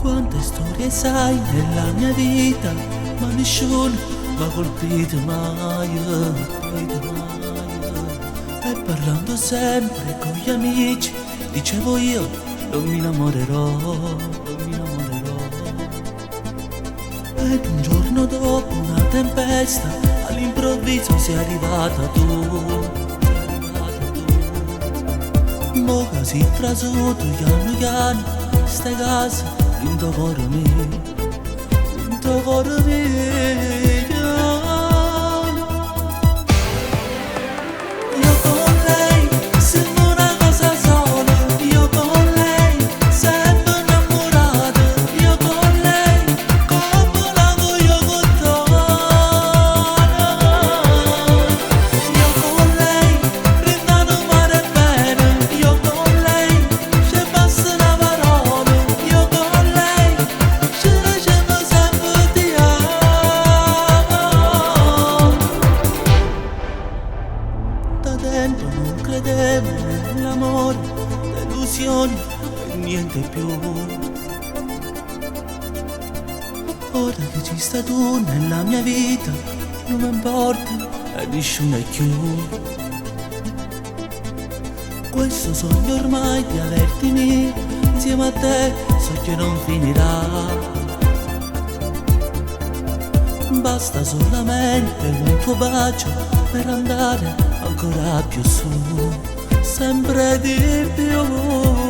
Quante storie sai nella mia vita, ma nessuno mi ha colpito mai, colpito mai. E parlando sempre con gli amici, dicevo io non mi innamorerò, non mi innamorerò. Ed un giorno dopo una tempesta, all'improvviso sei arrivata tu. Mo così trasuto, piano piano, stai casa, in tuo cuore mio, in tuo cuore mio. Io con lei sembro una cosa sola, io con lei sempre innamorato, io con lei come la voglio contare. Io con lei prendano mare bene, io con lei ci passa una parola, io con lei ci diciamo sempre ti amo. Da tempo non credevo nell'amore, delusioni e niente più. Ora che ci stai tu nella mia vita, non mi importa e nessuno è più. Questo sogno ormai di averti mia, insieme a te so che non finirà. Basta solamente un tuo bacio per andare ancora più su, sempre di più.